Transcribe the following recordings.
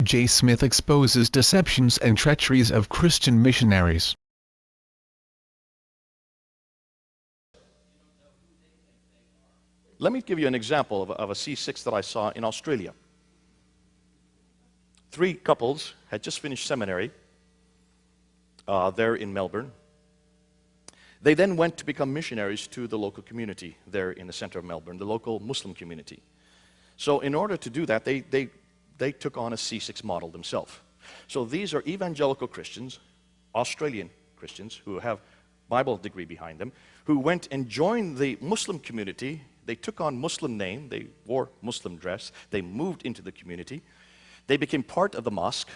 J. Smith exposes deceptions and treacheries of Christian missionaries. Let me give you an example of a C6 that I saw in Australia. 3 couples had just finished seminary there in Melbourne. They then went to become missionaries to the local community there in the center of Melbourne, the local Muslim community. So in order to do that, they took on a C6 model themselves. So these are evangelical Christians, Australian Christians, who have Bible degree behind them, who went and joined the Muslim community. They took on Muslim name, they wore Muslim dress, they moved into the community, they became part of the mosque,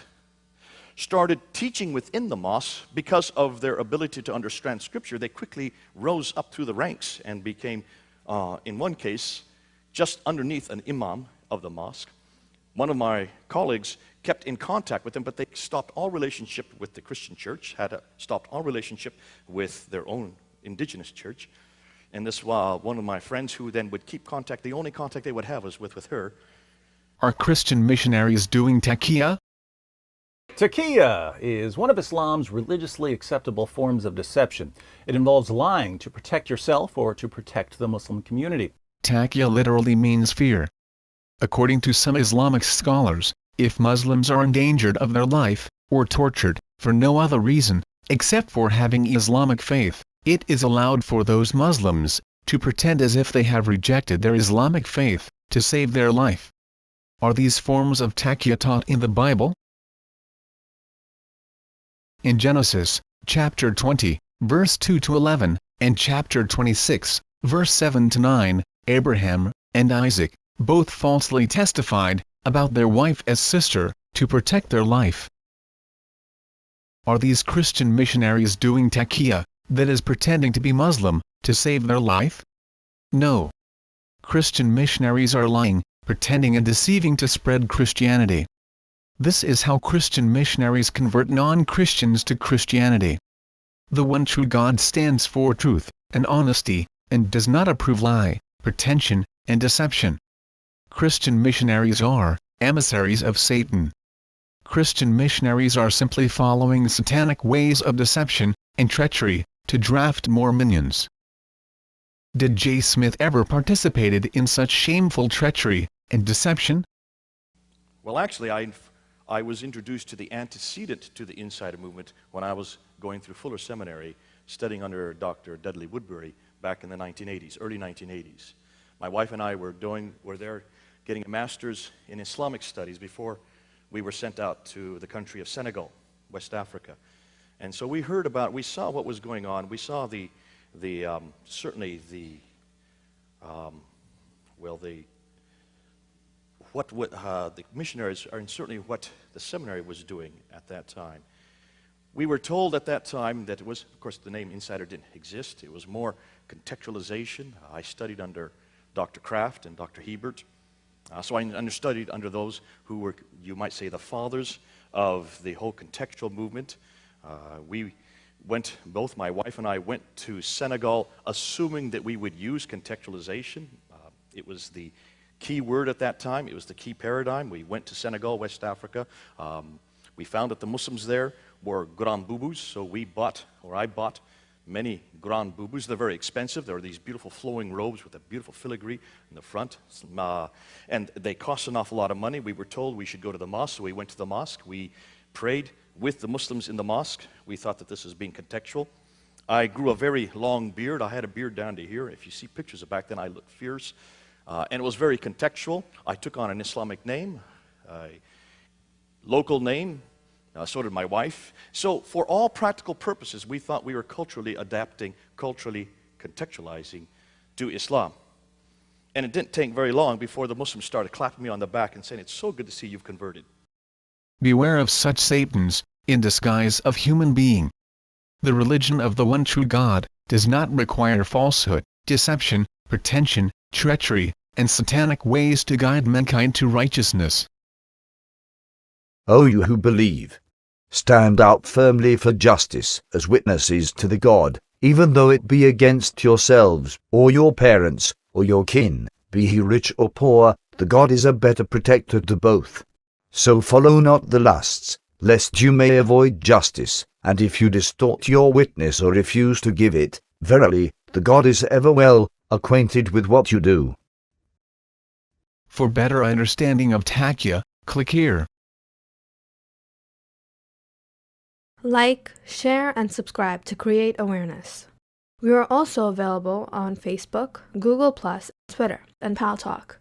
started teaching within the mosque. Because of their ability to understand scripture, they quickly rose up through the ranks and became, in one case, just underneath an imam of the mosque. One of my colleagues kept in contact with them, but they stopped all relationship with the Christian church, stopped all relationship with their own indigenous church. And this one of my friends who then would keep contact, the only contact they would have was with her. Are Christian missionaries doing taqiyya? Taqiyya is one of Islam's religiously acceptable forms of deception. It involves lying to protect yourself or to protect the Muslim community. Taqiyya literally means fear. According to some Islamic scholars, if Muslims are endangered of their life, or tortured, for no other reason, except for having Islamic faith, it is allowed for those Muslims to pretend as if they have rejected their Islamic faith, to save their life. Are these forms of taqiyya taught in the Bible? In Genesis, chapter 20, verse 2-11, and chapter 26, verse 7-9, Abraham and Isaac both falsely testified about their wife as sister, to protect their life. Are these Christian missionaries doing taqiyya, that is pretending to be Muslim, to save their life? No. Christian missionaries are lying, pretending and deceiving to spread Christianity. This is how Christian missionaries convert non-Christians to Christianity. The one true God stands for truth and honesty, and does not approve lie, pretension, and deception. Christian missionaries are emissaries of Satan. Christian missionaries are simply following satanic ways of deception and treachery to draft more minions. Did J. Smith ever participated in such shameful treachery and deception? Well, actually, I was introduced to the antecedent to the Insider movement when I was going through Fuller Seminary, studying under Dr. Dudley Woodbury back in the 1980s, early 1980s. My wife and I were there getting a master's in Islamic studies before we were sent out to the country of Senegal, West Africa. And so we saw what was going on. We saw the missionaries are certainly what the seminary was doing at that time. We were told at that time that it was, of course, the name Insider didn't exist. It was more contextualization. I studied under Dr. Kraft and Dr. Hebert. So I understudied under those who were, you might say, the fathers of the whole contextual movement. Both my wife and I went to Senegal assuming that we would use contextualization. It was the key word at that time. It was the key paradigm. We went to Senegal, West Africa. We found that the Muslims there wore grand boubous, so I bought many grand boubous. They're very expensive. There are these beautiful flowing robes with a beautiful filigree in the front, and they cost an awful lot of money. We were told we should go to the mosque, so we went to the mosque. We prayed with the Muslims in the mosque. We thought that this was being contextual. I grew a very long beard. I had a beard down to here. If you see pictures of back then, I looked fierce. And it was very contextual. I took on an Islamic name, a local name, so did my wife. So for all practical purposes, we thought we were culturally adapting, culturally contextualizing to Islam. And it didn't take very long before the Muslims started clapping me on the back and saying, "It's so good to see you've converted." Beware of such Satans, in disguise of human being. The religion of the one true God does not require falsehood, deception, pretension, treachery, and satanic ways to guide mankind to righteousness. O you who believe, stand out firmly for justice as witnesses to the God, even though it be against yourselves, or your parents, or your kin, be he rich or poor, the God is a better protector to both. So follow not the lusts, lest you may avoid justice, and if you distort your witness or refuse to give it, verily, the God is ever well acquainted with what you do. For better understanding of taqiyya, click here. Like, share, and subscribe to create awareness. We are also available on Facebook, Google+, Twitter, and Paltalk.